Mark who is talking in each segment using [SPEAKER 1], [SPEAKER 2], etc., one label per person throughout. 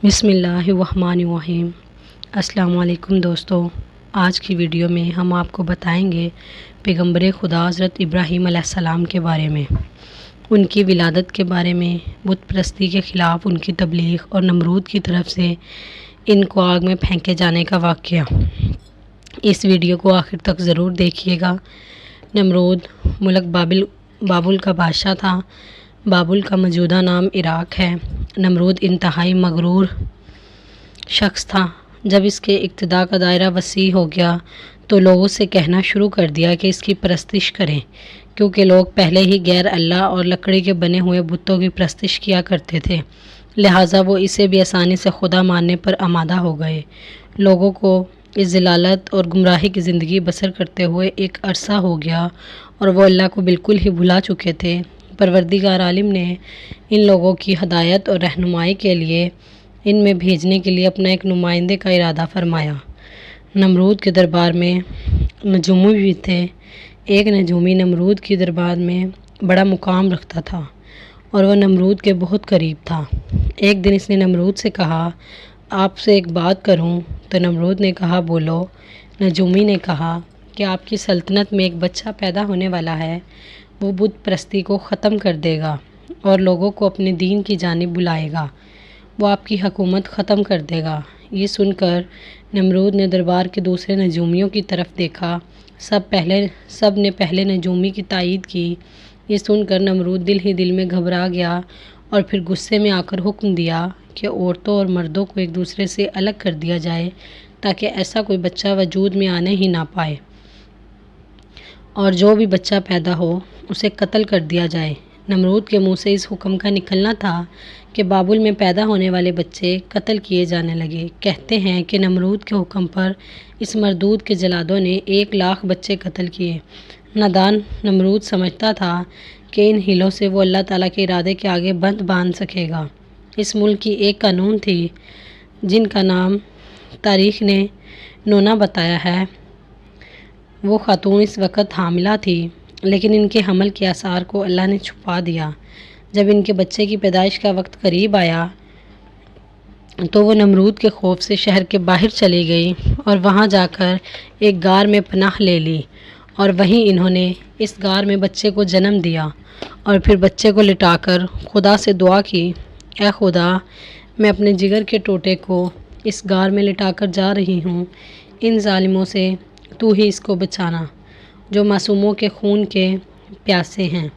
[SPEAKER 1] بسم اللہ الرحمن الرحیم۔ السلام علیکم دوستو، آج کی ویڈیو میں ہم آپ کو بتائیں گے پیغمبر خدا حضرت ابراہیم علیہ السلام کے بارے میں، ان کی ولادت کے بارے میں، بت پرستی کے خلاف ان کی تبلیغ اور نمرود کی طرف سے ان کو آگ میں پھینکے جانے کا واقعہ۔ اس ویڈیو کو آخر تک ضرور دیکھیے گا۔ نمرود ملک بابل کا بادشاہ تھا۔ بابل کا موجودہ نام عراق ہے۔ نمرود انتہائی مغرور شخص تھا۔ جب اس کے اقتدار کا دائرہ وسیع ہو گیا تو لوگوں سے کہنا شروع کر دیا کہ اس کی پرستش کریں، کیونکہ لوگ پہلے ہی غیر اللہ اور لکڑی کے بنے ہوئے بتوں کی پرستش کیا کرتے تھے، لہٰذا وہ اسے بھی آسانی سے خدا ماننے پر آمادہ ہو گئے۔ لوگوں کو اس ضلالت اور گمراہی کی زندگی بسر کرتے ہوئے ایک عرصہ ہو گیا اور وہ اللہ کو بالکل ہی بھلا چکے تھے۔ پروردگار عالم نے ان لوگوں کی ہدایت اور رہنمائی کے لیے ان میں بھیجنے کے لیے اپنا ایک نمائندے کا ارادہ فرمایا۔ نمرود کے دربار میں نجومی بھی تھے۔ ایک نجومی نمرود کی دربار میں بڑا مقام رکھتا تھا اور وہ نمرود کے بہت قریب تھا۔ ایک دن اس نے نمرود سے کہا، آپ سے ایک بات کروں؟ تو نمرود نے کہا، بولو۔ نجومی نے کہا کہ آپ کی سلطنت میں ایک بچہ پیدا ہونے والا ہے، وہ بت پرستی کو ختم کر دے گا اور لوگوں کو اپنے دین کی جانب بلائے گا، وہ آپ کی حکومت ختم کر دے گا۔ یہ سن کر نمرود نے دربار کے دوسرے نجومیوں کی طرف دیکھا۔ سب نے پہلے نجومی کی تائید کی۔ یہ سن کر نمرود دل ہی دل میں گھبرا گیا اور پھر غصے میں آ کر حکم دیا کہ عورتوں اور مردوں کو ایک دوسرے سے الگ کر دیا جائے تاکہ ایسا کوئی بچہ وجود میں آنے ہی نہ پائے، اور جو بھی بچہ پیدا ہو اسے قتل کر دیا جائے۔ نمرود کے منہ سے اس حکم کا نکلنا تھا کہ بابل میں پیدا ہونے والے بچے قتل کیے جانے لگے۔ کہتے ہیں کہ نمرود کے حکم پر اس مردود کے جلادوں نے 1,00,000 بچے قتل کیے۔ نادان نمرود سمجھتا تھا کہ ان ہیلوں سے وہ اللہ تعالیٰ کے ارادے کے آگے باندھ سکے گا۔ اس ملک کی ایک قانون تھی جن کا نام تاریخ نے نونا بتایا ہے۔ وہ خاتون اس وقت حاملہ تھی، لیکن ان کے حمل کے آثار کو اللہ نے چھپا دیا۔ جب ان کے بچے کی پیدائش کا وقت قریب آیا تو وہ نمرود کے خوف سے شہر کے باہر چلی گئی اور وہاں جا کر ایک غار میں پناہ لے لی، اور وہیں انہوں نے اس غار میں بچے کو جنم دیا، اور پھر بچے کو لٹا کر خدا سے دعا کی، اے خدا، میں اپنے جگر کے ٹوٹے کو اس غار میں لٹا کر جا رہی ہوں، ان ظالموں سے تو ہی اس کو بچانا جو معصوموں کے خون کے پیاسے ہیں۔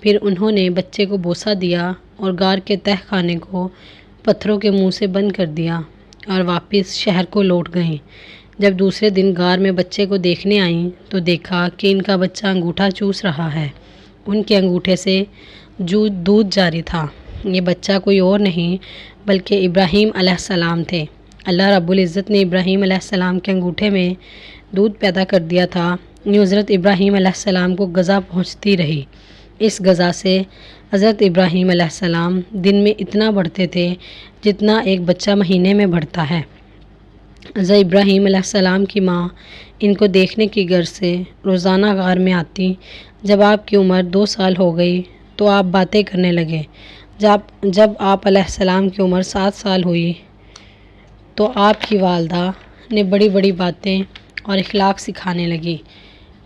[SPEAKER 1] پھر انہوں نے بچے کو بوسہ دیا اور غار کے تہہ خانے کو پتھروں کے منہ سے بند کر دیا اور واپس شہر کو لوٹ گئیں۔ جب دوسرے دن غار میں بچے کو دیکھنے آئیں تو دیکھا کہ ان کا بچہ انگوٹھا چوس رہا ہے، ان کے انگوٹھے سے دودھ جاری تھا۔ یہ بچہ کوئی اور نہیں بلکہ ابراہیم علیہ السلام تھے۔ اللہ رب العزت نے ابراہیم علیہ السلام کے انگوٹھے میں دودھ پیدا کر دیا تھا۔ حضرت ابراہیم علیہ السلام کو غذا پہنچتی رہی۔ اس غذا سے حضرت ابراہیم علیہ السلام دن میں اتنا بڑھتے تھے جتنا ایک بچہ مہینے میں بڑھتا ہے۔ حضرت ابراہیم علیہ السلام کی ماں ان کو دیکھنے کی غرض سے روزانہ غار میں آتی۔ جب آپ کی عمر 2 سال ہو گئی تو آپ باتیں کرنے لگے۔ جب آپ علیہ السلام کی عمر 7 سال ہوئی تو آپ کی والدہ نے بڑی بڑی باتیں اور اخلاق سکھانے لگی۔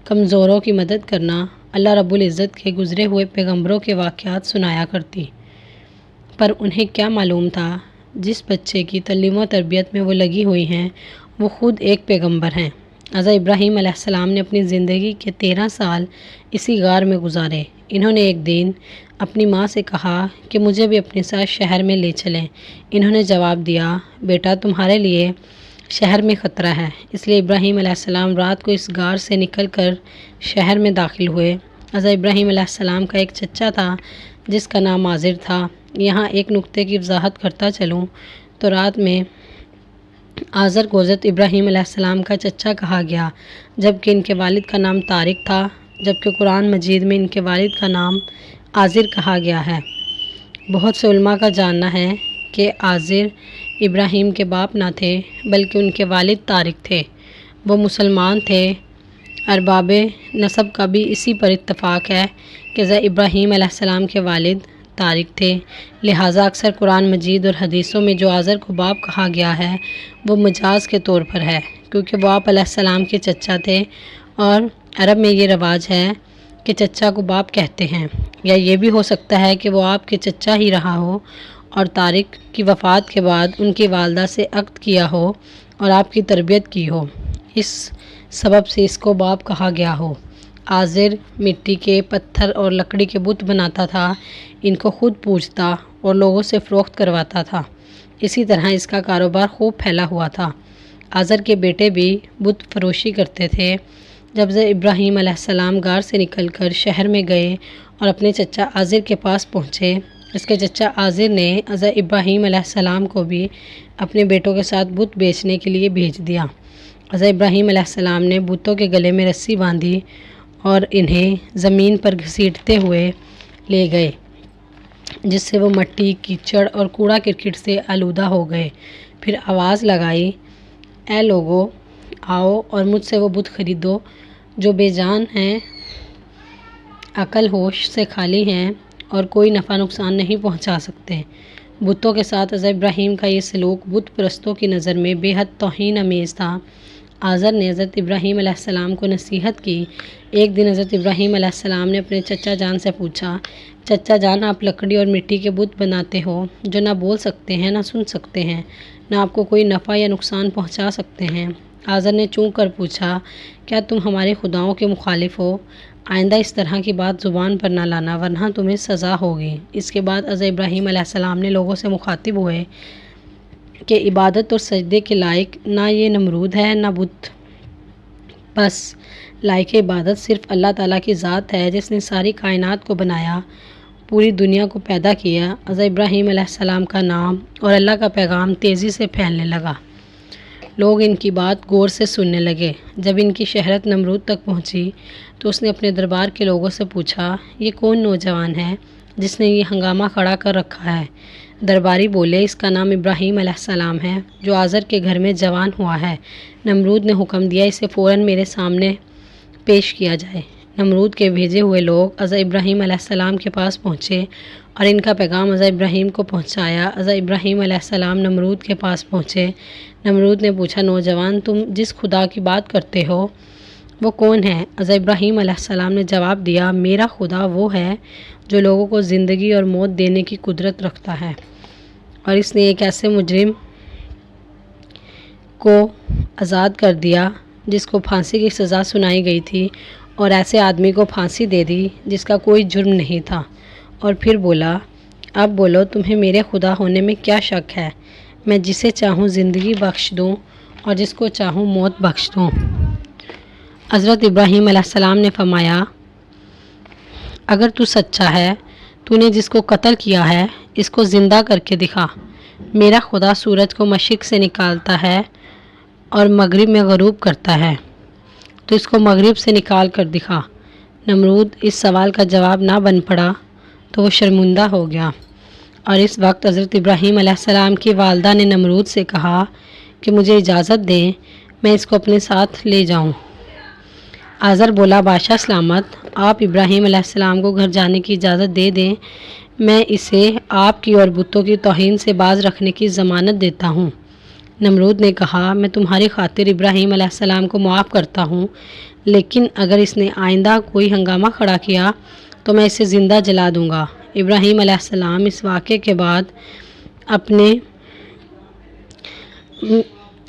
[SPEAKER 1] کمزوروں کی مدد کرنا، اللہ رب العزت کے گزرے ہوئے پیغمبروں کے واقعات سنایا کرتی۔ پر انہیں کیا معلوم تھا جس بچے کی تعلیم و تربیت میں وہ لگی ہوئی ہیں وہ خود ایک پیغمبر ہیں۔ حضرت ابراہیم علیہ السلام نے اپنی زندگی کے 13 سال اسی غار میں گزارے۔ انہوں نے ایک دن اپنی ماں سے کہا کہ مجھے بھی اپنے ساتھ شہر میں لے چلیں۔ انہوں نے جواب دیا، بیٹا، تمہارے لیے شہر میں خطرہ ہے۔ اس لیے ابراہیم علیہ السلام رات کو اس غار سے نکل کر شہر میں داخل ہوئے۔ حضرت ابراہیم علیہ السلام کا ایک چچا تھا جس کا نام آزر تھا۔ یہاں ایک نکتے کی وضاحت کرتا چلوں تو رات میں آزر کو حضرت ابراہیم علیہ السلام کا چچا کہا گیا، جبکہ ان کے والد کا نام طارق تھا، جبکہ قرآن مجید میں ان کے والد کا نام آزر کہا گیا ہے۔ بہت سے علماء کا جاننا ہے کہ آزر ابراہیم کے باپ نہ تھے بلکہ ان کے والد طارق تھے۔ وہ مسلمان تھے۔ ارباب نسب کا بھی اسی پر اتفاق ہے کہ حضرت ابراہیم علیہ السلام کے والد تارک تھے، لہٰذا اکثر قرآن مجید اور حدیثوں میں جو آزر کو باپ کہا گیا ہے وہ مجاز کے طور پر ہے، کیونکہ وہ آپ علیہ السلام کے چچا تھے، اور عرب میں یہ رواج ہے کہ چچا کو باپ کہتے ہیں۔ یا یہ بھی ہو سکتا ہے کہ وہ آپ کے چچا ہی رہا ہو اور طارق کی وفات کے بعد ان کی والدہ سے عقد کیا ہو اور آپ کی تربیت کی ہو، اس سبب سے اس کو باپ کہا گیا ہو۔ آزر مٹی کے، پتھر اور لکڑی کے بت بناتا تھا، ان کو خود پوجتا اور لوگوں سے فروخت کرواتا تھا۔ اسی طرح اس کا کاروبار خوب پھیلا ہوا تھا۔ آزر کے بیٹے بھی بت فروشی کرتے تھے۔ جب ابراہیم علیہ السلام غار سے نکل کر شہر میں گئے اور اپنے چچا آزر کے پاس پہنچے، اس کے چچا آزر نے حضرت ابراہیم علیہ السلام کو بھی اپنے بیٹوں کے ساتھ بت بیچنے کے لیے بھیج دیا۔ حضرت ابراہیم علیہ السلام نے بتوں کے گلے میں رسی باندھی اور انہیں زمین پر گھسیٹتے ہوئے لے گئے، جس سے وہ مٹی، کیچڑ اور کوڑا کرکٹ سے آلودہ ہو گئے۔ پھر آواز لگائی، اے لوگو، آؤ اور مجھ سے وہ بت خریدو جو بے جان ہیں، عقل ہوش سے خالی ہیں اور کوئی نفع نقصان نہیں پہنچا سکتے۔ بتوں کے ساتھ حضرت ابراہیم کا یہ سلوک بت پرستوں کی نظر میں بے حد توہین آمیز تھا۔ آزر نے حضرت ابراہیم علیہ السلام کو نصیحت کی۔ ایک دن حضرت ابراہیم علیہ السلام نے اپنے چچا جان سے پوچھا، چچا جان، آپ لکڑی اور مٹی کے بت بناتے ہو جو نہ بول سکتے ہیں، نہ سن سکتے ہیں، نہ آپ کو کوئی نفع یا نقصان پہنچا سکتے ہیں۔ آزر نے چونک کر پوچھا، کیا تم ہمارے خداؤں کے مخالف ہو؟ آئندہ اس طرح کی بات زبان پر نہ لانا ورنہ تمہیں سزا ہوگی۔ اس کے بعد حضرت ابراہیم علیہ السلام نے لوگوں سے مخاطب ہوئے کہ عبادت اور سجدے کے لائق نہ یہ نمرود ہے نہ بت، بس لائق عبادت صرف اللہ تعالیٰ کی ذات ہے جس نے ساری کائنات کو بنایا، پوری دنیا کو پیدا کیا۔ حضرت ابراہیم علیہ السلام کا نام اور اللہ کا پیغام تیزی سے پھیلنے لگا۔ لوگ ان کی بات غور سے سننے لگے۔ جب ان کی شہرت نمرود تک پہنچی تو اس نے اپنے دربار کے لوگوں سے پوچھا، یہ کون نوجوان ہے جس نے یہ ہنگامہ کھڑا کر رکھا ہے؟ درباری بولے، اس کا نام ابراہیم علیہ السلام ہے جو آزر کے گھر میں جوان ہوا ہے۔ نمرود نے حکم دیا، اسے فوراً میرے سامنے پیش کیا جائے۔ نمرود کے بھیجے ہوئے لوگ حضرت ابراہیم علیہ السلام کے پاس پہنچے اور ان کا پیغام حضرت ابراہیم کو پہنچایا۔ حضرت ابراہیم علیہ السلام نمرود کے پاس پہنچے۔ نمرود نے پوچھا، نوجوان، تم جس خدا کی بات کرتے ہو وہ کون ہے؟ حضرت ابراہیم علیہ السلام نے جواب دیا، میرا خدا وہ ہے جو لوگوں کو زندگی اور موت دینے کی قدرت رکھتا ہے، اور اس نے ایک ایسے مجرم کو آزاد کر دیا جس کو پھانسی کی سزا سنائی گئی تھی، اور ایسے آدمی کو پھانسی دے دی جس کا کوئی جرم نہیں تھا۔ اور پھر بولا، اب بولو، تمہیں میرے خدا ہونے میں کیا شک ہے؟ میں جسے چاہوں زندگی بخش دوں اور جس کو چاہوں موت بخش دوں۔ حضرت ابراہیم علیہ السلام نے فرمایا، اگر تو سچا ہے، تو نے جس کو قتل کیا ہے اس کو زندہ کر کے دکھا۔ میرا خدا سورج کو مشرق سے نکالتا ہے اور مغرب میں غروب کرتا ہے، تو اس کو مغرب سے نکال کر دکھا۔ نمرود اس سوال کا جواب نہ بن پڑا تو وہ شرمندہ ہو گیا، اور اس وقت حضرت ابراہیم علیہ السلام کی والدہ نے نمرود سے کہا کہ مجھے اجازت دیں، میں اس کو اپنے ساتھ لے جاؤں۔ آزر بولا، بادشاہ سلامت، آپ ابراہیم علیہ السلام کو گھر جانے کی اجازت دے دیں، میں اسے آپ کی اور بتوں کی توہین سے باز رکھنے کی ضمانت دیتا ہوں۔ نمرود نے کہا، میں تمہاری خاطر ابراہیم علیہ السلام کو معاف کرتا ہوں، لیکن اگر اس نے آئندہ کوئی ہنگامہ کھڑا کیا تو میں اسے زندہ جلا دوں گا۔ ابراہیم علیہ السلام اس واقعے کے بعد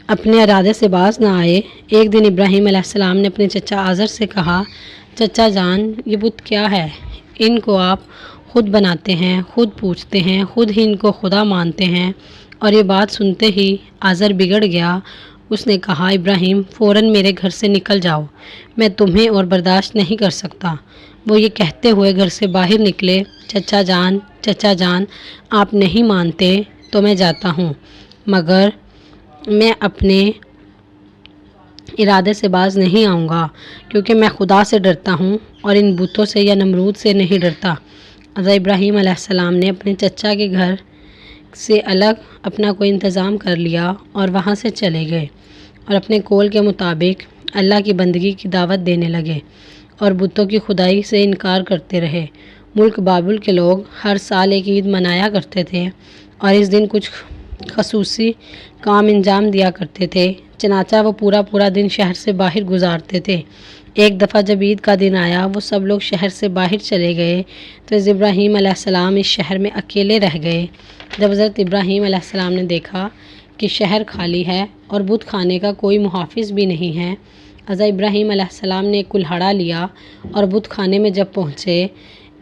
[SPEAKER 1] اپنے ارادے سے باز نہ آئے۔ ایک دن ابراہیم علیہ السلام نے اپنے چچا آزر سے کہا، چچا جان، یہ بت کیا ہے؟ ان کو آپ خود بناتے ہیں، خود پوجتے ہیں، خود ہی ان کو خدا مانتے ہیں۔ اور یہ بات سنتے ہی آزر بگڑ گیا۔ اس نے کہا، ابراہیم، فوراً میرے گھر سے نکل جاؤ، میں تمہیں اور برداشت نہیں کر سکتا۔ وہ یہ کہتے ہوئے گھر سے باہر نکلے، چچا جان، آپ نہیں مانتے تو میں جاتا ہوں، مگر میں اپنے ارادے سے باز نہیں آؤں گا، کیونکہ میں خدا سے ڈرتا ہوں اور ان بتوں سے یا نمرود سے نہیں ڈرتا۔ حضرت ابراہیم علیہ السلام نے اپنے چچا کے گھر سے الگ اپنا کوئی انتظام کر لیا اور وہاں سے چلے گئے، اور اپنے قول کے مطابق اللہ کی بندگی کی دعوت دینے لگے اور بتوں کی خدائی سے انکار کرتے رہے۔ ملک بابل کے لوگ ہر سال ایک عید منایا کرتے تھے اور اس دن کچھ خصوصی کام انجام دیا کرتے تھے، چنانچہ وہ پورا دن شہر سے باہر گزارتے تھے۔ ایک دفعہ جب عید کا دن آیا، وہ سب لوگ شہر سے باہر چلے گئے تو ابراہیم علیہ السلام اس شہر میں اکیلے رہ گئے۔ جب حضرت ابراہیم علیہ السلام نے دیکھا کہ شہر خالی ہے اور بت خانے کا کوئی محافظ بھی نہیں ہے، حضرت ابراہیم علیہ السلام نے ایک کلہاڑا لیا اور بت خانے میں جب پہنچے،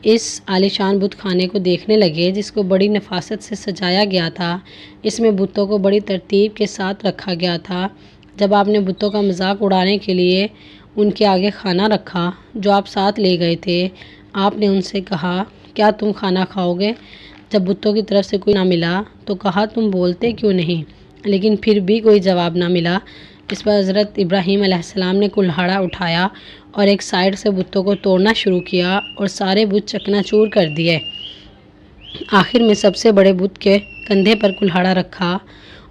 [SPEAKER 1] اس عالیشان بت خانے کو دیکھنے لگے جس کو بڑی نفاست سے سجایا گیا تھا۔ اس میں بتوں کو بڑی ترتیب کے ساتھ رکھا گیا تھا۔ جب آپ نے بتوں کا مذاق اڑانے کے لیے ان کے آگے کھانا رکھا جو آپ ساتھ لے گئے تھے، آپ نے ان سے کہا، کیا تم کھانا کھاؤ گے؟ جب بتوں کی طرف سے کوئی نہ ملا تو کہا، تم بولتے کیوں نہیں؟ لیکن پھر بھی کوئی جواب نہ ملا۔ اس پر حضرت ابراہیم علیہ السلام نے کلہاڑا اٹھایا اور ایک سائیڈ سے بتوں کو توڑنا شروع کیا اور سارے بت چکنا چور کر دیے۔ آخر میں سب سے بڑے بت کے کندھے پر کلہاڑا رکھا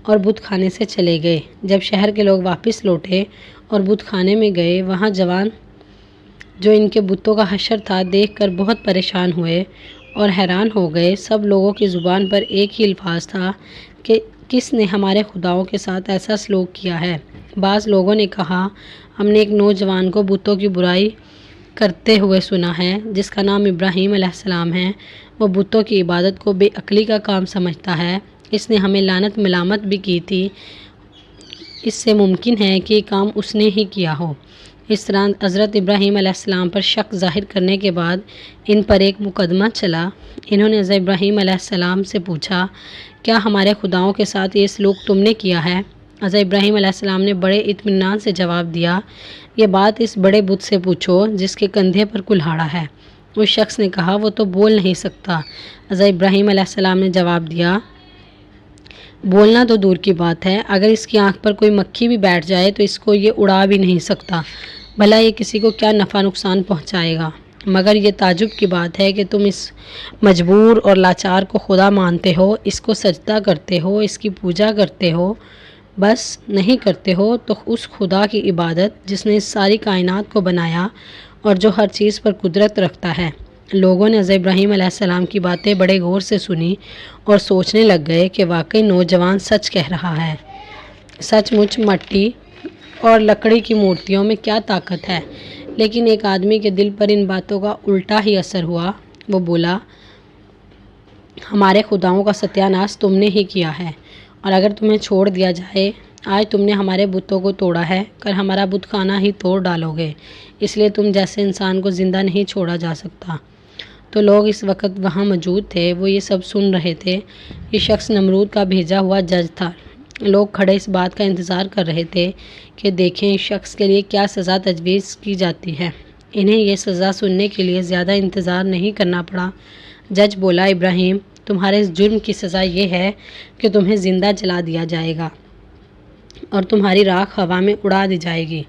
[SPEAKER 1] اور بت خانے سے چلے گئے۔ جب شہر کے لوگ واپس لوٹے اور بت خانے میں گئے، وہاں جوان جو ان کے بتوں کا حشر تھا دیکھ کر بہت پریشان ہوئے اور حیران ہو گئے۔ سب لوگوں کی زبان پر ایک ہی الفاظ تھا کہ کس نے ہمارے خداؤں کے ساتھ ایسا سلوک کیا ہے؟ بعض لوگوں نے کہا، ہم نے ایک نوجوان کو بتوں کی برائی کرتے ہوئے سنا ہے جس کا نام ابراہیم علیہ السلام ہے۔ وہ بتوں کی عبادت کو بے عقلی کا کام سمجھتا ہے۔ اس نے ہمیں لعنت ملامت بھی کی تھی۔ اس سے ممکن ہے کہ یہ کام اس نے ہی کیا ہو۔ اس طرح حضرت ابراہیم علیہ السلام پر شک ظاہر کرنے کے بعد ان پر ایک مقدمہ چلا۔ انہوں نے حضرت ابراہیم علیہ السلام سے پوچھا، کیا ہمارے خداؤں کے ساتھ یہ سلوک تم نے کیا ہے؟ حضرت ابراہیم علیہ السلام نے بڑے اطمینان سے جواب دیا، یہ بات اس بڑے بت سے پوچھو جس کے کندھے پر کلہاڑا ہے۔ اس شخص نے کہا، وہ تو بول نہیں سکتا۔ حضرت ابراہیم علیہ السلام نے جواب دیا، بولنا تو دور کی بات ہے، اگر اس کی آنکھ پر کوئی مکھی بھی بیٹھ جائے تو اس کو یہ اڑا بھی نہیں سکتا، بھلا یہ کسی کو کیا نفع نقصان پہنچائے گا؟ مگر یہ تعجب کی بات ہے کہ تم اس مجبور اور لاچار کو خدا مانتے ہو، اس کو سجدہ کرتے ہو، اس کی پوجا کرتے ہو، بس نہیں کرتے ہو تو اس خدا کی عبادت جس نے اس ساری کائنات کو بنایا اور جو ہر چیز پر قدرت رکھتا ہے۔ لوگوں نے حضرت ابراہیم علیہ السلام کی باتیں بڑے غور سے سنی اور سوچنے لگ گئے کہ واقعی نوجوان سچ کہہ رہا ہے۔ سچ مچ مٹی اور لکڑی کی مورتیوں میں کیا طاقت ہے؟ لیکن ایک آدمی کے دل پر ان باتوں کا الٹا ہی اثر ہوا۔ وہ بولا، ہمارے خداؤں کا ستیہ ناش تم نے ہی کیا ہے، اور اگر تمہیں چھوڑ دیا جائے، آج تم نے ہمارے بتوں کو توڑا ہے، کل ہمارا بت خانہ ہی توڑ ڈالو گے، اس لیے تم جیسے انسان کو زندہ نہیں چھوڑا جا سکتا۔ تو لوگ اس وقت وہاں موجود تھے، وہ یہ سب سن رہے تھے۔ یہ شخص نمرود کا بھیجا ہوا جج تھا۔ لوگ کھڑے اس بات کا انتظار کر رہے تھے کہ دیکھیں اس شخص کے لیے کیا سزا تجویز کی جاتی ہے۔ انہیں یہ سزا سننے کے لیے زیادہ انتظار نہیں کرنا پڑا۔ جج بولا، ابراہیم، تمہارے اس جرم کی سزا یہ ہے کہ تمہیں زندہ جلا دیا جائے گا اور تمہاری راکھ ہوا میں اڑا دی جائے گی۔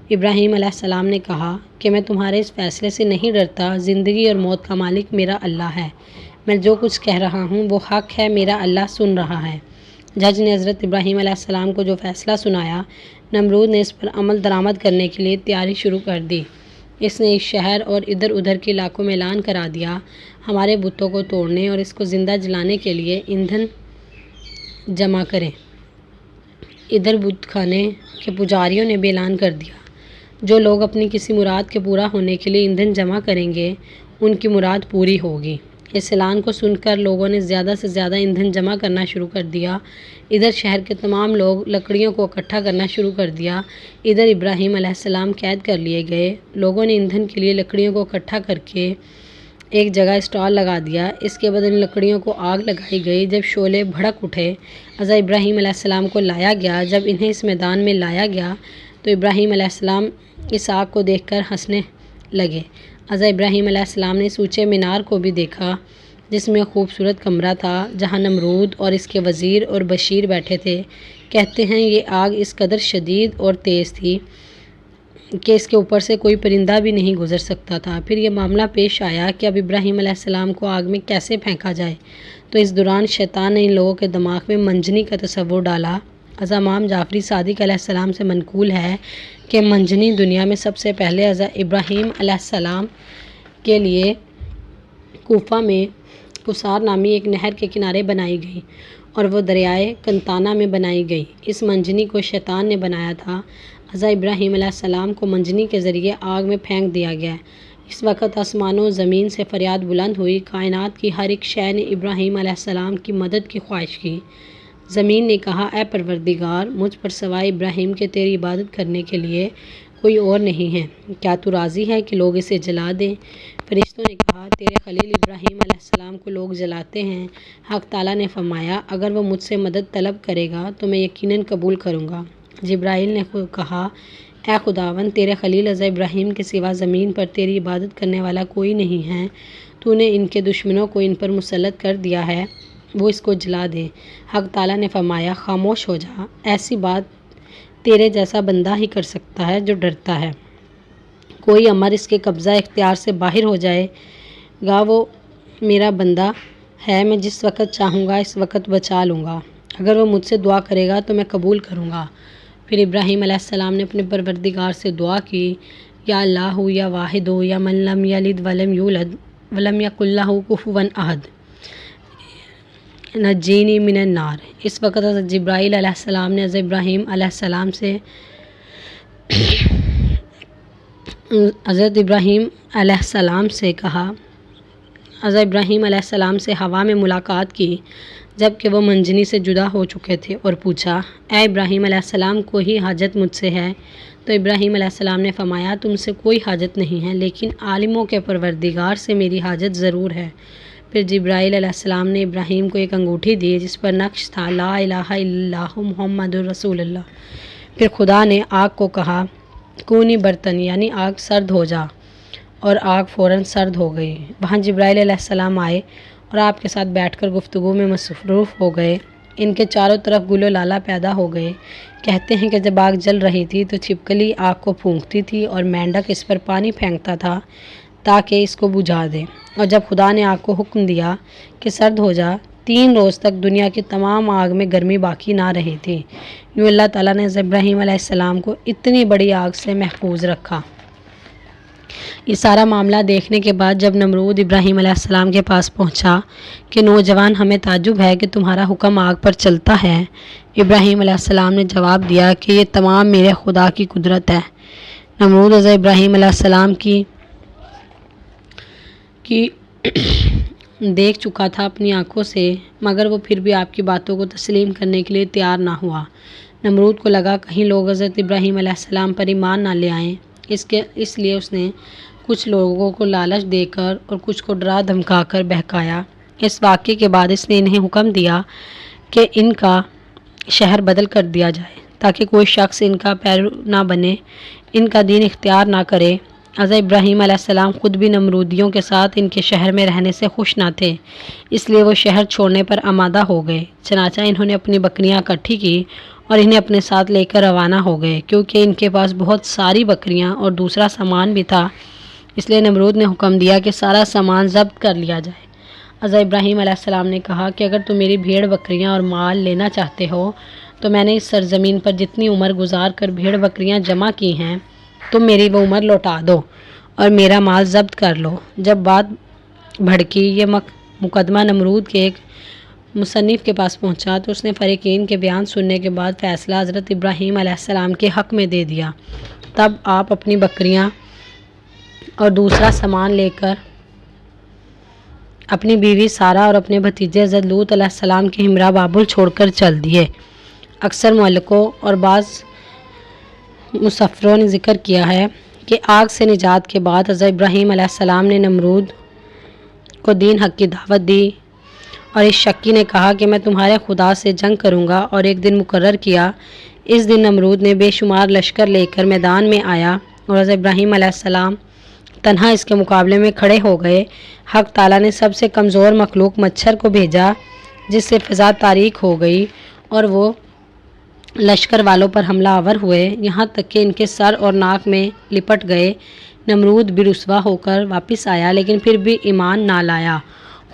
[SPEAKER 1] ابراہیم علیہ السلام نے کہا کہ میں تمہارے اس فیصلے سے نہیں ڈرتا، زندگی اور موت کا مالک میرا اللہ ہے، میں جو کچھ کہہ رہا ہوں وہ حق ہے، میرا اللہ سن رہا ہے۔ جج نے حضرت ابراہیم علیہ السلام کو جو فیصلہ سنایا، نمرود نے اس پر عمل درآمد کرنے کے لیے تیاری شروع کر دی۔ اس نے اس شہر اور ادھر ادھر کے علاقوں میں اعلان کرا دیا، ہمارے بتوں کو توڑنے اور اس کو زندہ جلانے کے لیے ایندھن جمع کریں۔ ادھر بت خانے کے پجاریوں نے بھی اعلان کر دیا، جو لوگ اپنی کسی مراد کے پورا ہونے کے لیے ایندھن جمع کریں گے، ان کی مراد پوری ہوگی۔ اس اعلان کو سن کر لوگوں نے زیادہ سے زیادہ ایندھن جمع کرنا شروع کر دیا۔ ادھر شہر کے تمام لوگ لکڑیوں کو اکٹھا کرنا شروع کر دیا۔ ادھر ابراہیم علیہ السلام قید کر لیے گئے۔ لوگوں نے ایندھن کے لیے لکڑیوں کو اکٹھا کر کے ایک جگہ اسٹال لگا دیا۔ اس کے بعد ان لکڑیوں کو آگ لگائی گئی۔ جب شعلے بھڑک اٹھے، حضرت ابراہیم علیہ السلام کو لایا گیا۔ جب انہیں اس میدان میں لایا گیا تو ابراہیم علیہ السلام اس آگ کو دیکھ کر ہنسنے لگے۔ حضرت ابراہیم علیہ السلام نے اس اونچے مینار کو بھی دیکھا جس میں خوبصورت کمرہ تھا جہاں نمرود اور اس کے وزیر اور بشیر بیٹھے تھے۔ کہتے ہیں یہ آگ اس قدر شدید اور تیز تھی کہ اس کے اوپر سے کوئی پرندہ بھی نہیں گزر سکتا تھا۔ پھر یہ معاملہ پیش آیا کہ اب ابراہیم علیہ السلام کو آگ میں کیسے پھینکا جائے، تو اس دوران شیطان نے ان لوگوں کے دماغ میں منجنی کا تصور ڈالا۔ حضرت امام جعفری صادق علیہ السلام سے منقول ہے کہ منجنی دنیا میں سب سے پہلے حضرت ابراہیم علیہ السلام کے لیے کوفہ میں کثار نامی ایک نہر کے کنارے بنائی گئی اور وہ دریائے کنتانہ میں بنائی گئی۔ اس منجنی کو شیطان نے بنایا تھا۔ حضرت ابراہیم علیہ السلام کو منجنی کے ذریعے آگ میں پھینک دیا گیا۔ اس وقت آسمان و زمین سے فریاد بلند ہوئی۔ کائنات کی ہر ایک شے نے ابراہیم علیہ السلام کی مدد کی خواہش کی۔ زمین نے کہا، اے پروردگار، مجھ پر سوائے ابراہیم کے تیری عبادت کرنے کے لیے کوئی اور نہیں ہے۔ کیا تو راضی ہے کہ لوگ اسے جلا دیں؟ فرشتوں نے کہا، تیرے خلیل ابراہیم علیہ السلام کو لوگ جلاتے ہیں۔ حق تعالیٰ نے فرمایا، اگر وہ مجھ سے مدد طلب کرے گا تو میں یقیناً قبول کروں گا۔ جبرائیل نے کہا، اے خداوند، تیرے خلیل حضرت ابراہیم کے سوا زمین پر تیری عبادت کرنے والا کوئی نہیں ہے۔ تو نے ان کے دشمنوں کو ان پر مسلط کر دیا ہے، وہ اس کو جلا دیں۔ حق تعالیٰ نے فرمایا، خاموش ہو جا، ایسی بات تیرے جیسا بندہ ہی کر سکتا ہے جو ڈرتا ہے۔ کوئی امر اس کے قبضہ اختیار سے باہر ہو جائے گا، وہ میرا بندہ ہے، میں جس وقت چاہوں گا اس وقت بچا لوں گا۔ اگر وہ مجھ سے دعا کرے گا تو میں قبول کروں گا۔ پھر ابراہیم علیہ السلام نے اپنے پروردگار سے دعا کی، یا اللہ یا واحد یا من لم یلد ولم یولد ولم یکن لہ کفوا احد نجینی من النار۔ اس وقت حضرت جبرائیل علیہ السلام نے حضرت ابراہیم علیہ السلام سے ہوا میں ملاقات کی جب کہ وہ منجنی سے جدا ہو چکے تھے اور پوچھا، اے ابراہیم علیہ السلام، کوئی حاجت مجھ سے ہے؟ تو ابراہیم علیہ السلام نے فرمایا، تم سے کوئی حاجت نہیں ہے، لیکن عالموں کے پروردگار سے میری حاجت ضرور ہے۔ پھر جبرائیل علیہ السلام نے ابراہیم کو ایک انگوٹھی دی جس پر نقش تھا، لا الہ الا اللہ محمد رسول اللہ۔ پھر خدا نے آگ کو کہا، کونی برتن، یعنی آگ سرد ہو جا، اور آگ فوراً سرد ہو گئی۔ وہاں جبرائیل علیہ السلام آئے اور آپ کے ساتھ بیٹھ کر گفتگو میں مصروف ہو گئے۔ ان کے چاروں طرف گل و لالہ پیدا ہو گئے۔ کہتے ہیں کہ جب آگ جل رہی تھی تو چھپکلی آگ کو پھونکتی تھی اور مینڈک اس پر پانی پھینکتا تھا تاکہ اس کو بجھا دے، اور جب خدا نے آگ کو حکم دیا کہ سرد ہو جا، 3 روز تک دنیا کی تمام آگ میں گرمی باقی نہ رہی تھی۔ یوں اللہ تعالیٰ نے حضرت ابراہیم علیہ السلام کو اتنی بڑی آگ سے محفوظ رکھا۔ یہ سارا معاملہ دیکھنے کے بعد جب نمرود ابراہیم علیہ السلام کے پاس پہنچا کہ نوجوان، ہمیں تعجب ہے کہ تمہارا حکم آگ پر چلتا ہے، ابراہیم علیہ السلام نے جواب دیا کہ یہ تمام میرے خدا کی قدرت ہے۔ نمرود حضرت ابراہیم علیہ السلام کی دیکھ چکا تھا اپنی آنکھوں سے، مگر وہ پھر بھی آپ کی باتوں کو تسلیم کرنے کے لیے تیار نہ ہوا۔ نمرود کو لگا کہیں لوگ حضرت ابراہیم علیہ السلام پر ایمان نہ لے آئیں، اس لیے اس نے کچھ لوگوں کو لالچ دے کر اور کچھ کو ڈرا دھمکا کر بہکایا۔ اس واقعے کے بعد اس نے انہیں حکم دیا کہ ان کا شہر بدل کر دیا جائے تاکہ کوئی شخص ان کا پیرو نہ بنے، ان کا دین اختیار نہ کرے۔ حضرت ابراہیم علیہ السلام خود بھی نمرودیوں کے ساتھ ان کے شہر میں رہنے سے خوش نہ تھے، اس لیے وہ شہر چھوڑنے پر آمادہ ہو گئے۔ چنانچہ انہوں نے اپنی بکریاں اکٹھی کی اور انہیں اپنے ساتھ لے کر روانہ ہو گئے۔ کیونکہ ان کے پاس بہت ساری بکریاں اور دوسرا سامان بھی تھا، اس لیے نمرود نے حکم دیا کہ سارا سامان ضبط کر لیا جائے۔ حضرت ابراہیم علیہ السلام نے کہا کہ اگر تم میری بھیڑ بکریاں اور مال لینا چاہتے ہو تو میں نے اس سرزمین پر جتنی عمر گزار کر بھیڑ بکریاں جمع کی ہیں، تم میری وہ عمر لوٹا دو اور میرا مال ضبط کر لو۔ جب بات بھڑکی، یہ مقدمہ نمرود کے ایک مصنف کے پاس پہنچا تو اس نے فریقین کے بیان سننے کے بعد فیصلہ حضرت ابراہیم علیہ السلام کے حق میں دے دیا۔ تب آپ اپنی بکریاں اور دوسرا سامان لے کر اپنی بیوی سارہ اور اپنے بھتیجے حضرت لوط علیہ السلام کے ہمراہ بابل چھوڑ کر چل دیے۔ اکثر مؤلفوں اور بعض مصفروں نے ذکر کیا ہے کہ آگ سے نجات کے بعد حضرت ابراہیم علیہ السلام نے نمرود کو دین حق کی دعوت دی، اور اس شکی نے کہا کہ میں تمہارے خدا سے جنگ کروں گا، اور ایک دن مقرر کیا۔ اس دن نمرود نے بے شمار لشکر لے کر میدان میں آیا اور حضرت ابراہیم علیہ السلام تنہا اس کے مقابلے میں کھڑے ہو گئے۔ حق تعالیٰ نے سب سے کمزور مخلوق مچھر کو بھیجا جس سے فضا تاریک ہو گئی اور وہ لشکر والوں پر حملہ آور ہوئے، یہاں تک کہ ان کے سر اور ناک میں لپٹ گئے۔ نمرود بھی رسوا ہو کر واپس آیا لیکن پھر بھی ایمان نہ لایا۔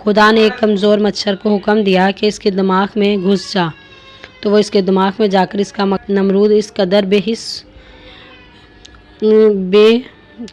[SPEAKER 1] خدا نے ایک کمزور مچھر کو حکم دیا کہ اس کے دماغ میں گھس جا، تو وہ اس کے دماغ میں جا کر اس کا نمرود اس قدر بے